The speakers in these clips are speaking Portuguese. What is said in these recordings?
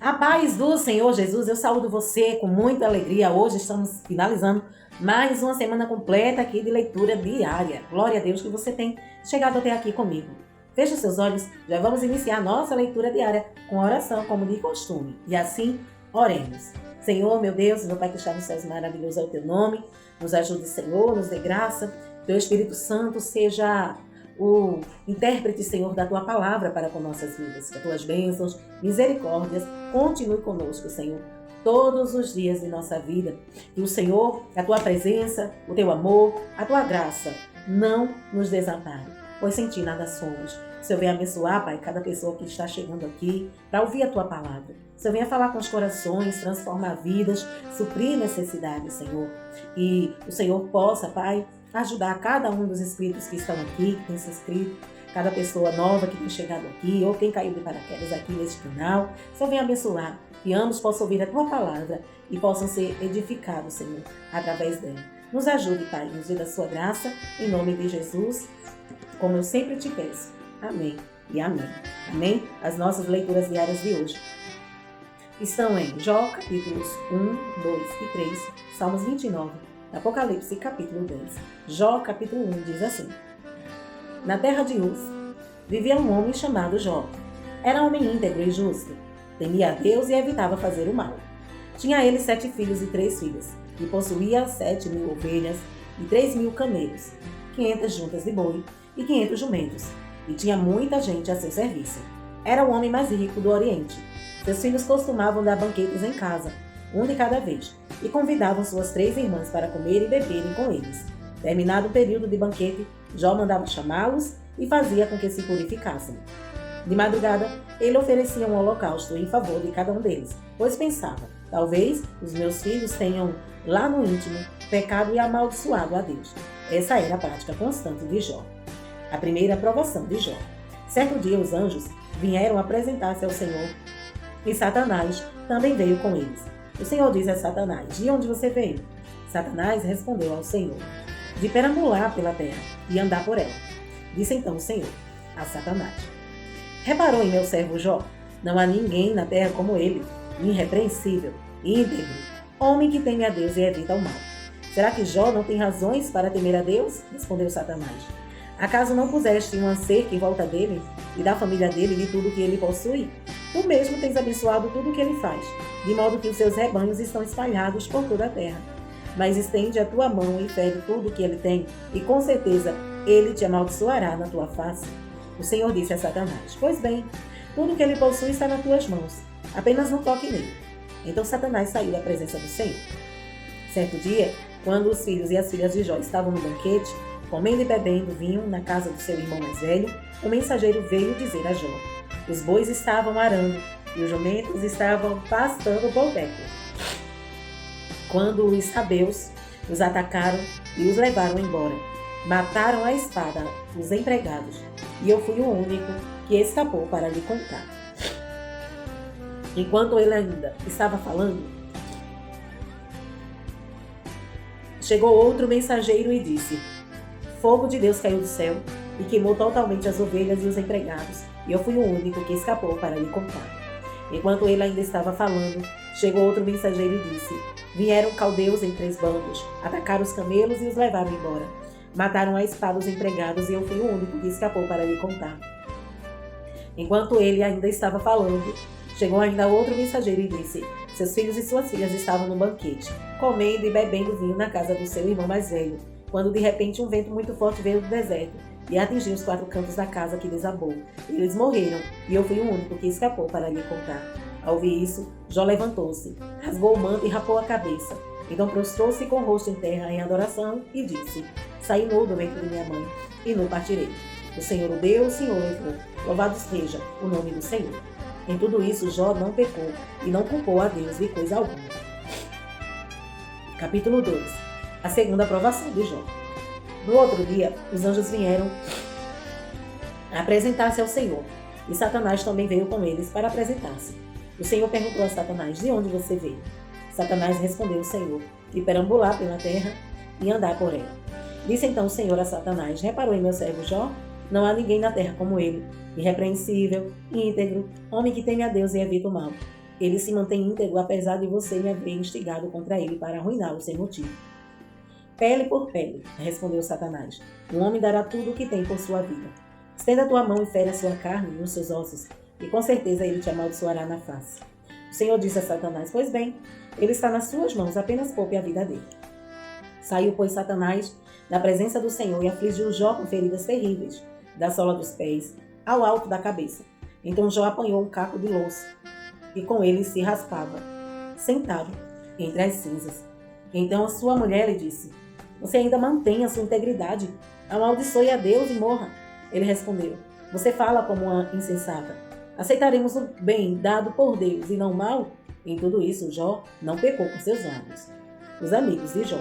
A paz do Senhor Jesus, eu saúdo você com muita alegria. Hoje estamos finalizando mais uma semana completa aqui de leitura diária. Glória a Deus que você tem chegado até aqui comigo. Feche os seus olhos, já vamos iniciar nossa leitura diária com oração como de costume. E assim, oremos. Senhor, meu Deus, meu Pai que está nos céus, maravilhoso é o teu nome. Nos ajude, Senhor, nos dê graça. Teu Espírito Santo seja o intérprete, Senhor, da Tua palavra para com nossas vidas. Que as Tuas bênçãos, misericórdias, continue conosco, Senhor, todos os dias de nossa vida. Que o Senhor, a Tua presença, o Teu amor, a Tua graça não nos desampare, pois sem Ti nada somos. O Senhor venha abençoar, Pai, cada pessoa que está chegando aqui para ouvir a Tua palavra. O Senhor venha falar com os corações, transformar vidas, suprir necessidades, Senhor. E o Senhor possa, Pai, ajudar cada um dos inscritos que estão aqui, que tem se inscrito, cada pessoa nova que tem chegado aqui, ou quem caiu de paraquedas aqui neste canal. Só venha abençoar, que ambos possam ouvir a Tua palavra e possam ser edificados, Senhor, através dela. Nos ajude, Pai, nos dê da Sua graça, em nome de Jesus, como eu sempre te peço. Amém e amém. Amém? As nossas leituras diárias de hoje estão em Jó, capítulos 1, 2 e 3, Salmos 29, Apocalipse, capítulo 10. Jó, capítulo 1, diz assim: Na terra de Uz vivia um homem chamado Jó. Era homem íntegro e justo. Temia a Deus e evitava fazer o mal. Tinha ele 7 filhos e 3 filhas, e possuía 7.000 ovelhas e 3.000 camelos, 500 juntas de boi e 500 jumentos, e tinha muita gente a seu serviço. Era o homem mais rico do Oriente. Seus filhos costumavam dar banquetes em casa, um de cada vez, e convidavam suas 3 irmãs para comer e beberem com eles. Terminado o período de banquete, Jó mandava chamá-los e fazia com que se purificassem. De madrugada, ele oferecia um holocausto em favor de cada um deles, pois pensava: talvez os meus filhos tenham, lá no íntimo, pecado e amaldiçoado a Deus. Essa era a prática constante de Jó. A primeira aprovação de Jó. Certo dia, os anjos vieram apresentar-se ao Senhor, e Satanás também veio com eles. O Senhor disse a Satanás: de onde você veio? Satanás respondeu ao Senhor: de perambular pela terra e andar por ela. Disse então o Senhor a Satanás: reparou em meu servo Jó? Não há ninguém na terra como ele, irrepreensível, íntegro, homem que teme a Deus e evita o mal. Será que Jó não tem razões para temer a Deus? Respondeu Satanás. Acaso não puseste uma cerca em volta dele e da família dele e de tudo que ele possui? Tu mesmo tens abençoado tudo o que ele faz, de modo que os seus rebanhos estão espalhados por toda a terra. Mas estende a tua mão e fere tudo o que ele tem, e com certeza ele te amaldiçoará na tua face. O Senhor disse a Satanás: pois bem, tudo o que ele possui está nas tuas mãos, apenas não toque nele. Então Satanás saiu da presença do Senhor. Certo dia, quando os filhos e as filhas de Jó estavam no banquete, comendo e bebendo vinho na casa do seu irmão mais velho, o mensageiro veio dizer a Jó: os bois estavam arando e os jumentos estavam pastando o polteco, quando os sabeus os atacaram e os levaram embora. Mataram à espada os empregados, e eu fui o único que escapou para lhe contar. Enquanto ele ainda estava falando, chegou outro mensageiro e disse: fogo de Deus caiu do céu e queimou totalmente as ovelhas e os empregados, e eu fui o único que escapou para lhe contar. Enquanto ele ainda estava falando, chegou outro mensageiro e disse: vieram caldeus em 3 bandos, atacaram os camelos e os levaram embora. Mataram à espada os empregados, e eu fui o único que escapou para lhe contar. Enquanto ele ainda estava falando, chegou ainda outro mensageiro e disse: seus filhos e suas filhas estavam no banquete, comendo e bebendo vinho na casa do seu irmão mais velho, quando de repente um vento muito forte veio do deserto e atingiu os 4 cantos da casa, que desabou. Eles morreram, e eu fui o único que escapou para lhe contar. Ao ouvir isso, Jó levantou-se, rasgou o manto e rapou a cabeça. Então prostrou-se com o rosto em terra em adoração e disse: saí nu do ventre de minha mãe, e nu partirei. O Senhor o deu, o Senhor o levou. Louvado seja o nome do Senhor. Em tudo isso, Jó não pecou e não culpou a Deus de coisa alguma. Capítulo 2. A segunda aprovação de Jó. No outro dia, os anjos vieram apresentar-se ao Senhor, e Satanás também veio com eles para apresentar-se. O Senhor perguntou a Satanás: de onde você veio? Satanás respondeu ao Senhor: de perambular pela terra e andar por ela. Disse então o Senhor a Satanás: reparou em meu servo Jó? Não há ninguém na terra como ele, irrepreensível, íntegro, homem que teme a Deus e evita o mal. Ele se mantém íntegro apesar de você me haver instigado contra ele para arruiná-lo sem motivo. Pele por pele, respondeu Satanás. Um homem dará tudo o que tem por sua vida. Estenda a tua mão e fere a sua carne e os seus ossos, e com certeza ele te amaldiçoará na face. O Senhor disse a Satanás, pois bem, ele está nas suas mãos, apenas poupe a vida dele. Saiu, pois, Satanás da presença do Senhor e afligiu Jó com feridas terríveis, da sola dos pés ao alto da cabeça. Então Jó apanhou um caco de louça, e com ele se raspava, sentado entre as cinzas. Então a sua mulher lhe disse, você ainda mantém a sua integridade, amaldiçoe a Deus e morra. Ele respondeu, você fala como uma insensata. Aceitaremos o bem dado por Deus e não o mal? Em tudo isso, Jó não pecou com seus lábios. Os amigos de Jó.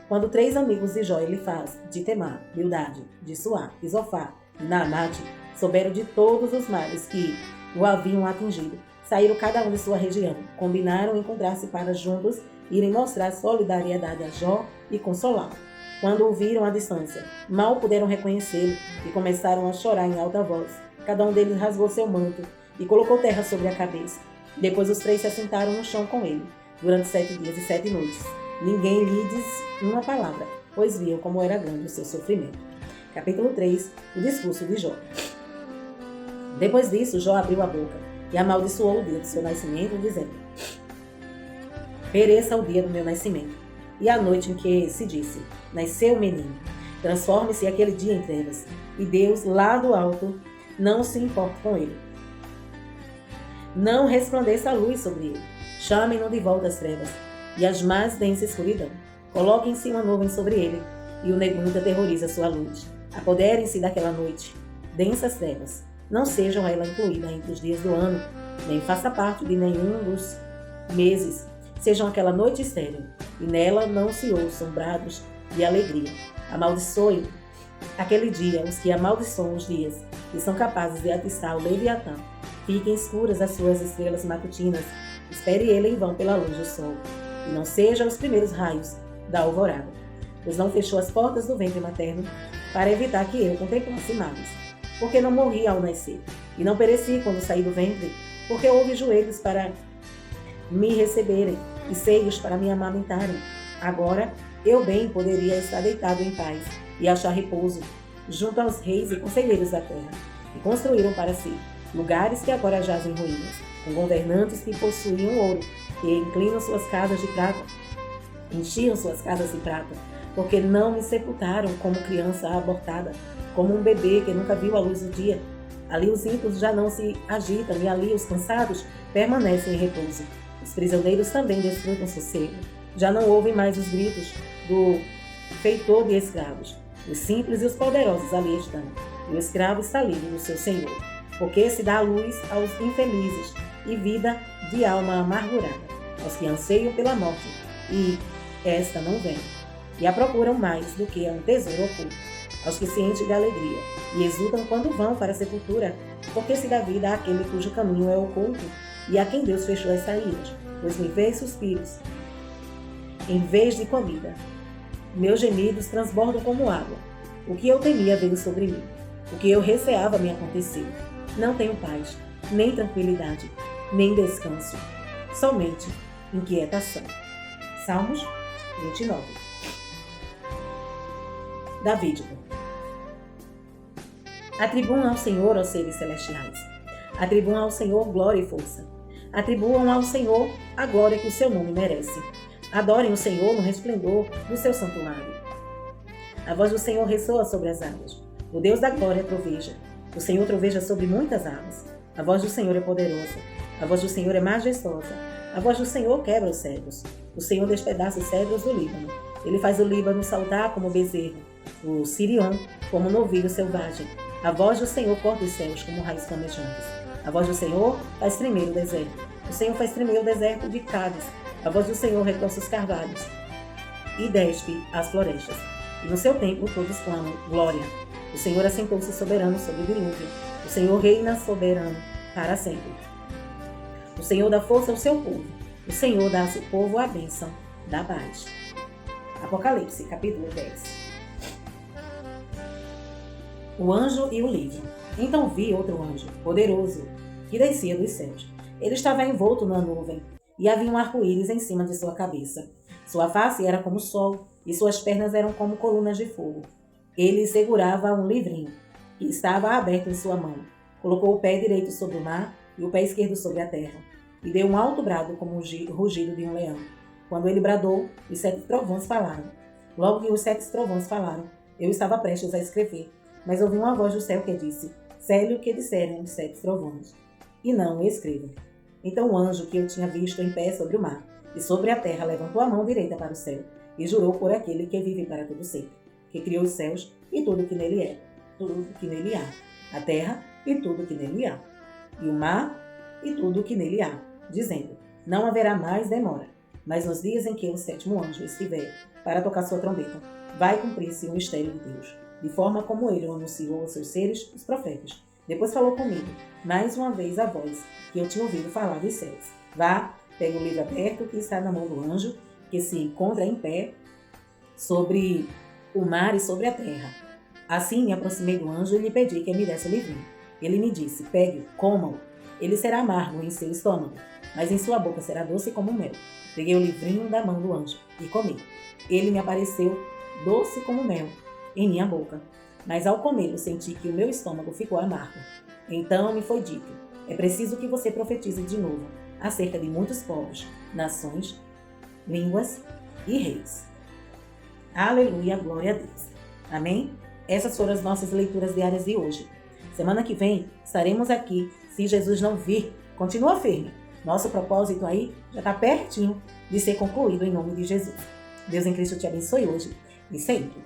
Quando 3 amigos de Jó, Elifaz, de Temá, Bildade, de Suá, de Zofar e Naamate, souberam de todos os males que o haviam atingido, saíram cada um de sua região, combinaram encontrar-se para juntos irem mostrar solidariedade a Jó e consolá-lo. Quando o viram à distância, mal puderam reconhecê-lo e começaram a chorar em alta voz. Cada um deles rasgou seu manto e colocou terra sobre a cabeça. Depois os 3 se assentaram no chão com ele, durante 7 dias e 7 noites. Ninguém lhe disse uma palavra, pois viam como era grande o seu sofrimento. Capítulo 3. O discurso de Jó. Depois disso, Jó abriu a boca e amaldiçoou o dia do seu nascimento, dizendo, pereça o dia do meu nascimento, e a noite em que se disse, nasceu o menino. Transforme-se aquele dia em trevas, e Deus, lá do alto, não se importa com ele. Não resplandeça a luz sobre ele. Chamem-no de volta às trevas, e as mais densa escuridão. Coloquem-se uma nuvem sobre ele, e o negrito aterroriza sua luz. Apoderem-se daquela noite, densas trevas. Não sejam ela incluída entre os dias do ano, nem faça parte de nenhum dos meses. Sejam aquela noite estéril, e nela não se ouçam brados de alegria. Amaldiçoem aquele dia os que amaldiçoam os dias, e são capazes de atiçar o Leviatã. Fiquem escuras as suas estrelas matutinas, espere ele em vão pela luz do sol, e não sejam os primeiros raios da alvorada, pois não fechou as portas do ventre materno para evitar que eu contemplasse males. Porque não morri ao nascer, e não pereci quando saí do ventre, porque houve joelhos para me receberem, e seios para me amamentarem. Agora, eu bem poderia estar deitado em paz, e achar repouso, junto aos reis e conselheiros da terra, e construíram para si lugares que agora jazem ruínas, com governantes que possuíam ouro, e inclinam suas casas de prata, enchiam suas casas de prata, porque não me sepultaram como criança abortada, como um bebê que nunca viu a luz do dia. Ali os ímpios já não se agitam, e ali os cansados permanecem em repouso. Os prisioneiros também desfrutam sossego. Já não ouvem mais os gritos do feitor de escravos. Os simples e os poderosos ali estão, e o escravo está livre do seu senhor, porque se dá luz aos infelizes e vida de alma amargurada, aos que anseiam pela morte, e esta não vem, e a procuram mais do que a um tesouro oculto, aos que se enchem de alegria, e exultam quando vão para a sepultura, porque se dá vida àquele cujo caminho é oculto, e a quem Deus fechou as saídas, pois me fez suspiros, em vez de comida. Meus gemidos transbordam como água. O que eu temia veio sobre mim. O que eu receava me aconteceu. Não tenho paz, nem tranquilidade, nem descanso. Somente inquietação. Salmos 29. Davídico. Atribuam ao Senhor, aos seres celestiais. Atribuam ao Senhor glória e força. Atribuam ao Senhor a glória que o seu nome merece. Adorem o Senhor no resplendor do seu santuário. A voz do Senhor ressoa sobre as águas. O Deus da glória troveja. O Senhor troveja sobre muitas águas. A voz do Senhor é poderosa. A voz do Senhor é majestosa. A voz do Senhor quebra os cedros. O Senhor despedaça os cedros do Líbano. Ele faz o Líbano saltar como bezerro, o Sirion como novilho selvagem. A voz do Senhor corta os céus como raios flamejantes. A voz do Senhor faz tremer o deserto. O Senhor faz tremer o deserto de Cádiz. A voz do Senhor retorce os carvalhos e despe as florestas. E no seu templo todos clamam, glória. O Senhor assentou-se soberano sobre o dilúvio. O Senhor reina soberano para sempre. O Senhor dá força ao seu povo. O Senhor dá ao seu povo a bênção da paz. Apocalipse, capítulo 10. O anjo e o livro. Então vi outro anjo, poderoso, que descia dos céus. Ele estava envolto numa nuvem, e havia um arco-íris em cima de sua cabeça. Sua face era como o sol, e suas pernas eram como colunas de fogo. Ele segurava um livrinho, que estava aberto em sua mão. Colocou o pé direito sobre o mar e o pé esquerdo sobre a terra, e deu um alto brado como o rugido de um leão. Quando ele bradou, os 7 trovões falaram. Logo que os 7 trovões falaram, eu estava prestes a escrever, mas ouvi uma voz do céu que disse: Cele o que disserem os 7 trovões, e não escreva. Então o anjo que eu tinha visto em pé sobre o mar e sobre a terra levantou a mão direita para o céu e jurou por aquele que vive para todo sempre, que criou os céus e tudo que nele é, tudo que nele há, a terra e tudo que nele há, e o mar e tudo que nele há, dizendo: não haverá mais demora, mas nos dias em que o 7º anjo estiver para tocar sua trombeta, vai cumprir-se o mistério de Deus, de forma como ele o anunciou aos seus seres, os profetas. Depois falou comigo, mais uma vez a voz que eu tinha ouvido falar dos céus. Vá, pegue o livro aberto que está na mão do anjo, que se encontra em pé sobre o mar e sobre a terra. Assim me aproximei do anjo e lhe pedi que me desse o livrinho. Ele me disse: pegue-o, coma-o. Ele será amargo em seu estômago, mas em sua boca será doce como mel. Peguei o livrinho da mão do anjo e comi. Ele me apareceu doce como mel em minha boca, mas ao comê-lo senti que o meu estômago ficou amargo. Então me foi dito: é preciso que você profetize de novo acerca de muitos povos, nações, línguas e reis. Aleluia, glória a Deus. Amém? Essas foram as nossas leituras diárias de hoje. Semana que vem estaremos aqui, se Jesus não vir. Continua firme. Nosso propósito aí já está pertinho de ser concluído em nome de Jesus. Deus em Cristo te abençoe hoje e sempre.